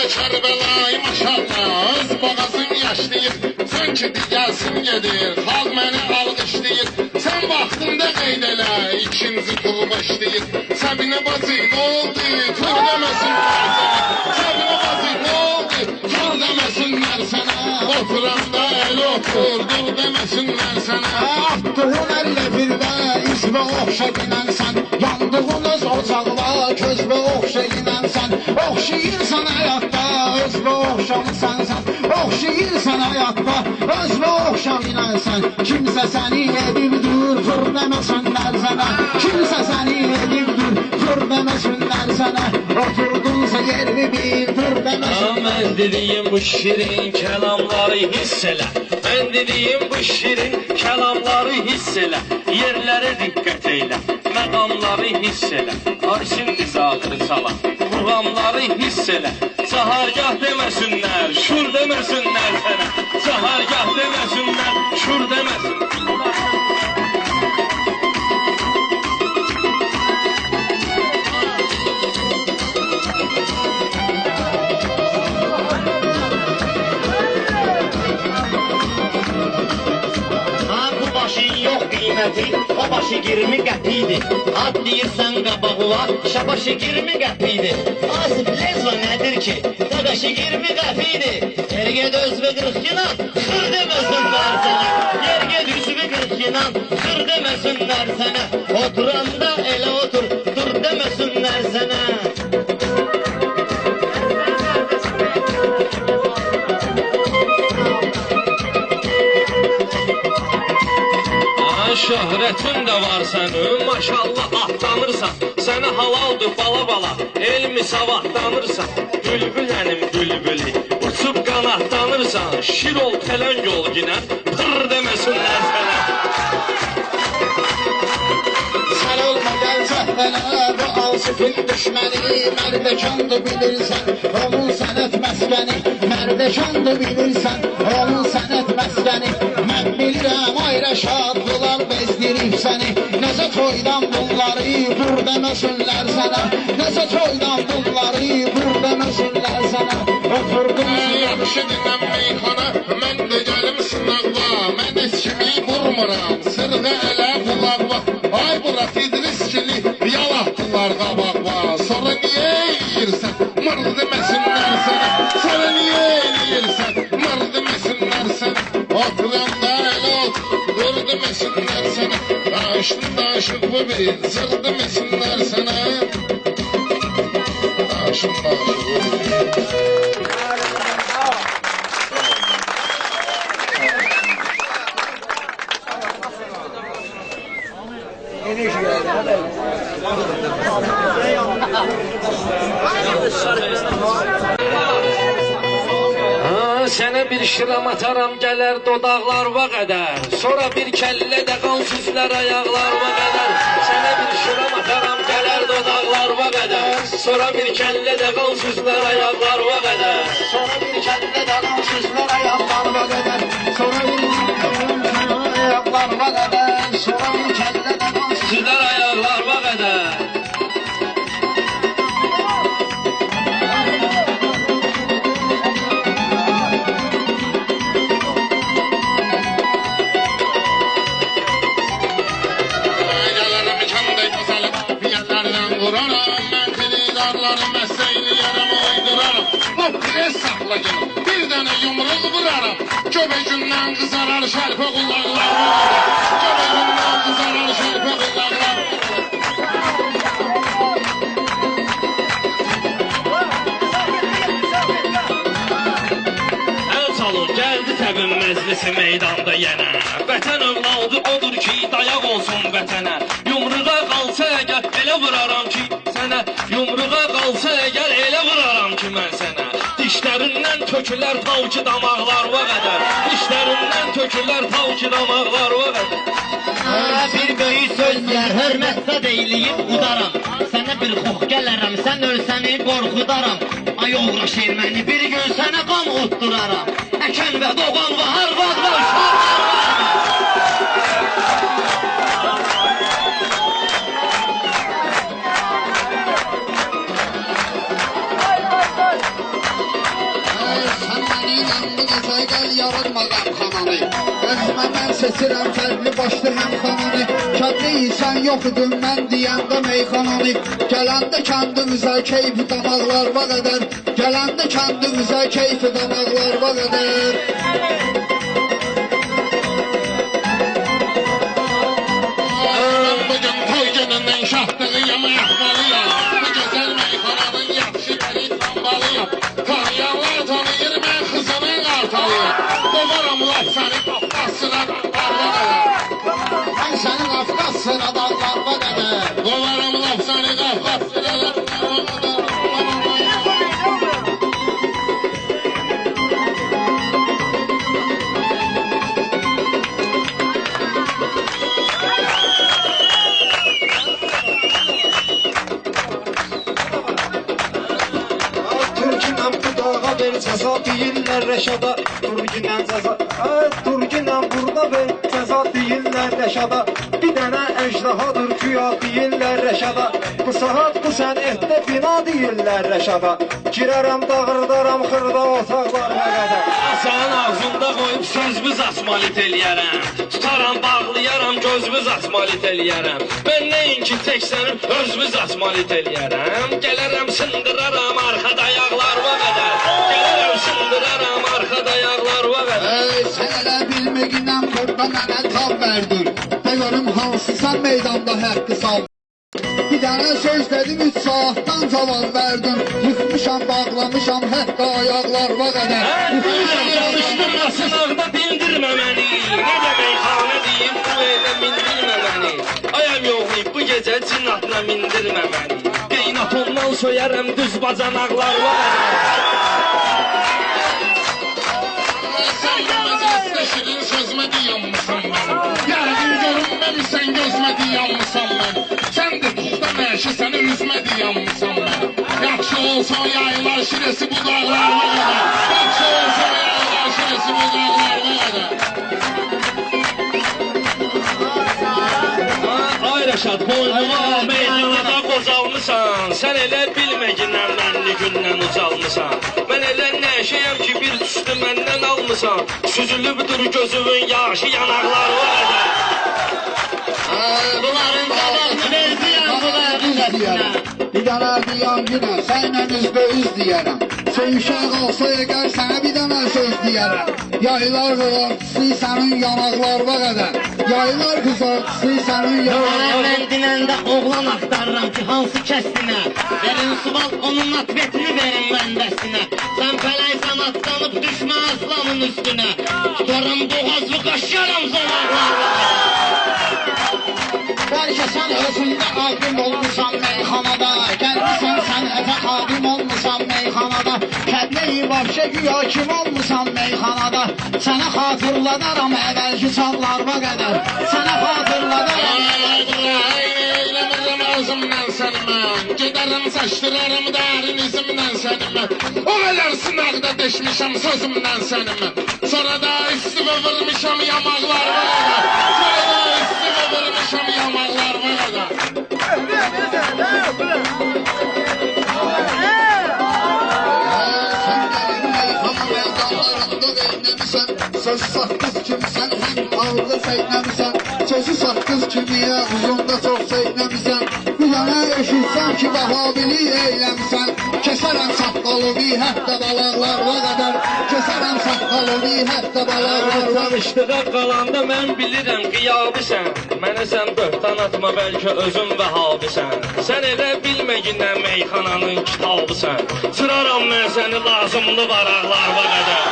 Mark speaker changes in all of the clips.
Speaker 1: Kərbəlayı maşallah, öz boğazın yaşlayır, sanki digərsin gedir, xalq məni alqışlayır. Sən vaxtında qeyd elə, ikinci tur başlayır. Səbinə bacı, nə oldu, tur deməsinlər sənə. Səbinə bacı, nə oldu, tur deməsinlər sənə. Oturanda el otur, dur deməsinlər sənə.
Speaker 2: Attığın əllə birdə, izbə oxşa dinənsən. Yandığınız ocaqla, közbə oxşa inənsən. Oxşayırsan həyatda, özbə oxşamısan sən. Oxşayırsan həyatda, özbə oxşam inənsən. Kimsə səni edibdir, tur deməsinlər sənə. Kimsə səni edibdir, tur deməsinlər sənə. Oturdunsa yerini bil, tur deməsinlər.
Speaker 3: Mən dediyim bu şirin kəlamları hiss elə. Mən dediyim bu şirin kəlamları hiss elə. Yerlərə diqqət eylə, məqamları hiss elə. Arşın dizaqırı çalan, muğamları hiss elə. Sahargah deməsinlər, şur deməsinlər sənə. Sahargah deməsinlər, şur deməsinlər.
Speaker 4: O başı 20 qəpidir. Ad deyirsən qabağıla, şabaşı 20 qəpidir. Asif lezva nədir ki? Dadaşı 20 qəpidir. Yergə dözbə 40 inan, xır deməsinlər sənə. Yergə düzbə 40 inan, xır deməsinlər sənə. Oturanda elə otur, dur deməsinlər sənə.
Speaker 3: Şöhrətin də var sənin, maşallah ahtanırsan. Sənə halaldır bala-bala, elmi savahdanırsan. Bülbülənim bülbülü, uçub qanahdanırsan. Şir ol, pələng ol ginən, pır deməsinlər sənə.
Speaker 2: Sən olma gəl cəhdələ, bu Asifin düşməni. Mərdəkandır bilirsən, onun sənət məskəni. Mərdəkandır bilirsən, onun sənət məskəni. Mən bilirəm ayrı şadlılar bezdirib səni. Nəzə toydan bunları vur deməsinlər sənə. Nəzə toydan bunları vur deməsinlər sənə. Oturdum
Speaker 1: yaxşı dinən meyxana, mən də gəlim sınaqla. Mən heç kimi vurmuram, sırğa elə qulaqla. Ay Murat İdriskili, yalatdılar qabaqla. Sonra niyə eləyirsən, mır deməsinlər sənə. Sonra niyə eləyirsən, mır deməsinlər sənə. Oturanda elə otur, dur deməsinlər sənə. Daşın daşıq bu bir, zır deməsinlər sənə. Daşın daşıq bu bir.
Speaker 3: Sənə bir şiram ataram gələr dodaqlarıma qədər. Sonra bir kəllə də qan süzlər ayaqlarıma qədər. Sənə bir şiram ataram gələr dodaqlarıma qədər. Sonra bir kəllə də qan süzlər ayaqlarıma qədər.
Speaker 2: Sonra bir kəllə də qan süzlər ayaqlarıma qədər. Sonra bir ayaqlarıma qədər. Sonra bir kəllə də qan
Speaker 3: süzlər ayaqlarıma qədər.
Speaker 1: Bir dənə yumruq vuraram, göbəyündən qızarar şərpə qulaqlar. Göbəyündən qızarar şərpə qulaqlar.
Speaker 3: Əl çalın, gəldi təbin məclisi meydanda yenə. Vətən övladı odur ki, dayaq olsun vətənə. Yumruğa qalsa əgər elə vuraram ki sənə. Yumruğa qalsa əgər elə vuraram ki mən sənə. Dişlərindən tökülər tav ki damaqlarıma qədər. Dişlərindən tökülər tav ki damaqlarıma qədər.
Speaker 4: Bir böyük sözlər hörmətlə deyiliyib udaram. Sənə bir xox gələrəm, sən ölsəni qorxudaram. Ay oğraş erməni bir gün sənə qan utduraram. Əkən və doğan və harvad və uşaqlar.
Speaker 2: necə gəl yaratma qəmxananı. Özümə mən seçirəm fərqli başlı həmxananı. Kəndliysən yox idin mən deyəndə meyxananı. Gələndə kəndimizə keyfi damaqlar var qədər. Gələndə kəndimizə keyfi damaqlar var qədər.
Speaker 1: Ben bugün toy gününden şahdığıyım yapmalıyım. Bu güzel meyhananın yapışı beni tambalıyım. Tanıyanlar tanıyır ben kızının artalıyım. Kovaram laf seni kafkasına dağlarına.
Speaker 2: Mən səni Qafqasına dağlarına qədər.
Speaker 1: Kovaram laf seni kafkasına dağlarına.
Speaker 2: Cəza deyirlər Rəşada, Turginən cəza. Turginən burada ver cəza deyirlər Rəşada. Bir dənə əjdahadır güya deyirlər Rəşada. Bu saat bu sənətdə bina deyirlər Rəşada. Girərəm dağırdaram xırda otaqlarına qədər.
Speaker 3: Sənin ağzında qoyub sözümüz asmalit eləyərəm. Tutaram, bağlayaram, gözümüz asmalit eləyərəm. Mən nəinki tək sənin özümüz asmalit eləyərəm. Gələrəm, sındıraram arxada ayaqlarıma qədər. Gələrəm, sındıraram arxada ayaqlarıma qədər.
Speaker 2: Sən elə bilməginən burada mənə tab verdir. De görüm hansısan meydanda həqqı sal. Bir dənə söz dedim 3 saatdan cavab verdin. Yıxmışam, bağlamışam hətta ayaqlarıma qədər.
Speaker 3: Çalışdırma sınavda dindirmə məni. Nə də meyxanə deyib bu evdə mindirmə məni. Ayam yoxlayıb bu gecə cinatına mindirmə məni. Qeynat ondan söyərəm düz bacanaqlarıma qədər.
Speaker 1: Sen bu mecliste şirin sözüme diyanmışsan ben. Yerdin görünmemişsen gözüme diyanmışsan ben. Sen de tuğda meşi seni üzme diyanmışsan ben. Yakşı olsa yaylar şiresi bu dağlarıma kadar. Yakşı olsa yaylar şiresi bu dağlarıma kadar.
Speaker 3: Ay Rəşad, boynuma meydanada qozalmısan. Sən elə bilməginən mənli gündən ucalmısan. Mən elə nəşəyəm ki bir düşdü məndən almısan. Süzülübdür gözümün yaşı yanaqlarıma qədər.
Speaker 4: Bunların qabağını verdiyəm bu vərdiyəm.
Speaker 2: Bir dənə diyan günə sənlə üzbə üz deyərəm. Söyüşək olsa əgər sənə bir dənə söz deyərəm. Yaylar qızartısı sənin yanaqlarına qədər. Yaylar qızartısı sənin yanaqlarına.
Speaker 4: Mən dinəndə oğlan axtarıram ki hansı kəstinə. Verin suval onun atvetini verin məndəsinə. Sən fələksən atlanıb düşmə aslanın üstünə. Tutarım boğazı qaşyaram zolaqlarına.
Speaker 2: Bəlkə sən özündə alim olmuşsan meyxanada. Gəlmişsən sən əfə xadim olmuşsan meyxanada. Kədləyi vahşə güya kim olmuşsan meyxanada. Sənə xatırladaram əvvəlki çağlarıma qədər. Sənə xatırladaram
Speaker 1: Eyləmirəm ağzımdan səni mən. Gedərəm saçdırarım dərin izimdən səni mən. O qədər sınaqda deşmişəm sözümdən səni mən. Sonra da üstümə vurmuşam yamaqlarıma qədər. Sonra da üstümə vurmuşam yamaqlarıma qədər.
Speaker 2: Söz saqqız kimsən, həm ağlı seynəmisən. Sözü saqqız kimiyə uzunda çox seynəmisən. Bir dənə eşitsən ki, vahabilik eyləmisən. Kesərəm saqqalıvi hətta balaqlarına qədər. Kesərəm saqqalıvi hətta balaqlarına qədər.
Speaker 3: Tanışdığa qalanda mən bilirəm qiyabisən. Mənə sən böhtan atma, bəlkə özün vəhabisən. Sən elə bilməginə meyxananın kitabısən. Sıraram mən səni lazımlı varaqlarına qədər.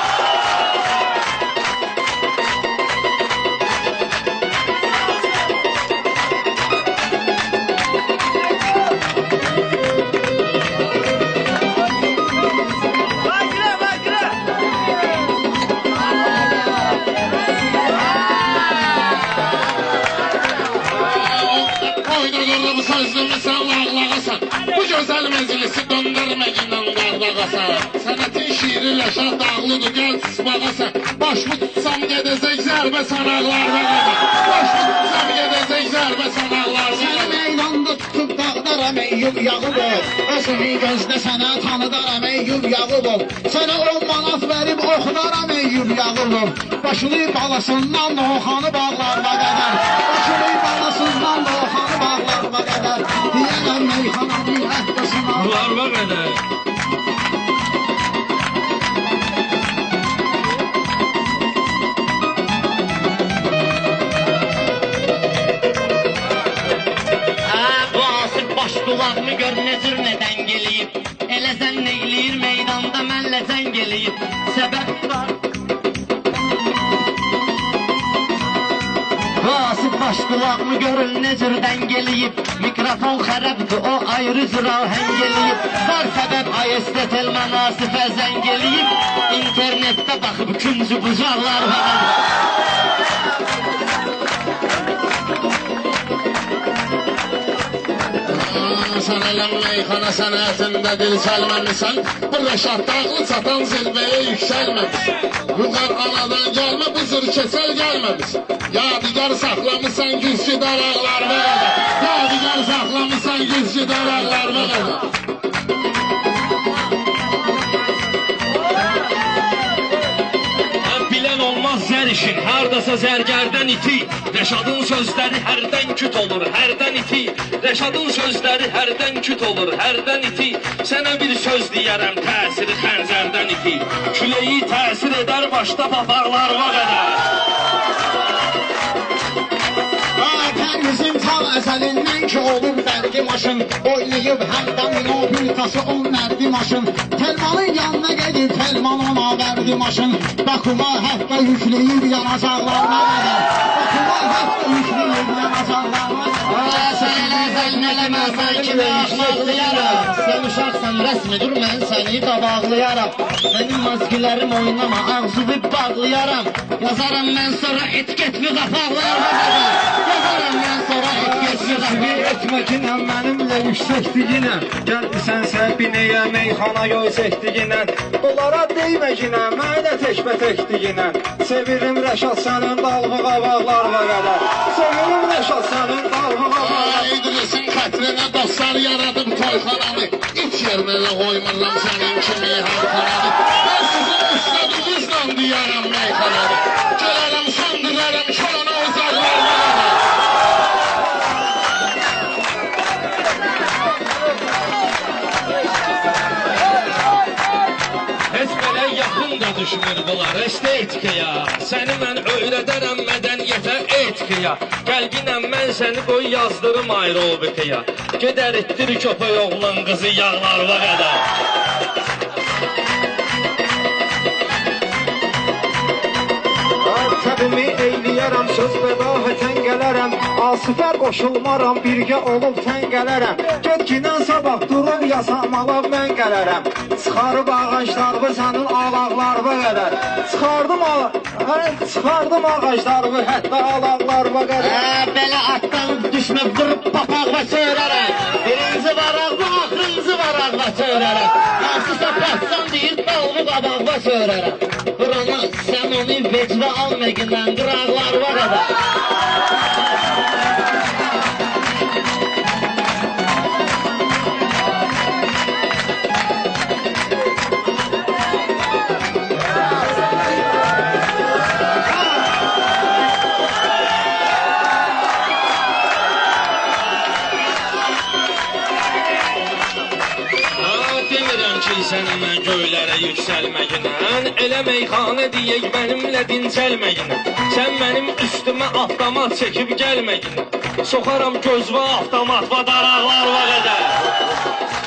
Speaker 1: Sözlümü sen lağlağasan. Bu güzel meclisi döndürme inan qarlağasan. Sənətin şiiriyle şah dağlıdır gel sıspağasan. Başımı tutsam gedəcək zərbə sanaqlarına qədər. Başımı tutsam gedəcək zərbə sanaqlarına qədər.
Speaker 2: Səni meydanda tutub dağdar tanıdaram Eyyub Yağubov. Özünü gözlə sənə tanıdaram Eyyub Yağubov. Sənə 10 manat verib oxudaram Eyyub Yağubov. Başını balasından Noxanı bağlarına qədər. Başını balasından Noxanı bağlarına qədər. Deyərəm meyxananın həddəsina.
Speaker 3: Bağlarına qədər.
Speaker 4: Qulağımı gör nə cür nədən geliyib. Elə zənn eyləyir meydanda mənlə zəng eləyib. Səbəb var. Vasif baş qulağımı görün nə cürdən geliyib. Mikrofon xərəbdir o ayrı cür ahəng eləyib. Var səbəb ayestet elmanasifə zəng eləyib. İnternetdə baxıb küncü bucaqlar var.
Speaker 1: Sən eləm meyxana sənətində dil çəlməmisən. Bu Rəşad dağlı çatan zirvəyə yüksəlməmiş. Yuxar anadan gəlmə bu zır keçəl gəlməmiş. Yadigar saxlamısan güzgü daraqlarına qədər. Yadigar saxlamısan güzgü daraqlarına qədər.
Speaker 3: Bilən olmaz zər işin, hardasa zərgərdən iti. Rəşadın sözləri hərdən küt olur, hərdən iti. Rəşadın sözləri hərdən küt olur, hərdən iti. Sənə bir söz deyərəm, təsiri xəncərdən iti. Küləyi təsir edər başda papaqlarına qədər.
Speaker 2: Təmizin tal əzəlindən ki olub bərgi maşın. Oynayıb həmdən o biltası o mərdi maşın. Telmanın yanına gedib telman ona verdi maşın. Bakuma həftə yükləyib yanacaqlarına qədər. Bakuma həftə yükləyib yanacaqlarına qədər.
Speaker 4: Sən elə zəlm eləməsən kimi axmaqlayaram. Sən uşaqsan rəsmi dur mən səni qabaqlayaram. Mənim mazgilərim oynama ağzını bağlayaram. Yazaram mən sonra etiketmi qapaqlarına qədər. Yazaram mən sonra etiketmi qapaqlarına qədər.
Speaker 5: Etməkinə mənimlə yüksəkdiginə. Gəlmisənsə binəyə meyxana göysəkdiginə. Onlara deyməginə, mənə təkbətəkdiginə. Sevirim Rəşad sənin dalğı qabaqlarına qədər. Sevirim Rəşad sənin dalğı qabaqlarına.
Speaker 1: İdrisin xətrinə dostlar yaradıb toyxananı. İç yerinə də qoymurlam sənin kimi həmxananı. Mən sizin üstədinizlə deyərəm meyxananı. Gələrəm söndürərəm şolana uzaqlarına qədər.
Speaker 3: Heç belə yaxın da düşmür bunlar estetikaya. Səni mən öyrədərəm mədəniyyətə etikaya. Qəlbinəm mən səni qoy yazdırım aerobikaya. Gedər etdir köpək oğlan qızı yağlarına qədər.
Speaker 5: Təbimi eyləyərəm, söz bədahətən gələrəm. Asifə qoşulmaram, birgə olub tən gələrəm. Getginən sabah durub yasamağa mən gələrəm. Çıxarıb ağaclarımı sənin alaqlarına qədər. Çıxardım ağaclarımı hətta alaqlarına qədər.
Speaker 4: Belə atdan düşmə vurub papaqla söyrərəm. Birinci varaqla, axırıncı varaqla söyrərəm. Hansısa patsan deyir, dalğı qabaqla söyrərəm. Burana sən onu vecvə alməqindən qıraqlarına qədər.
Speaker 3: Sənə mən göylərə yüksəlməginən. Elə meyxanə deyək mənimlə dincəlməginən. Sən mənim üstümə avtomat çəkib gəlməginən. Soxaram gözvə avtomat və daraqlarına qədər.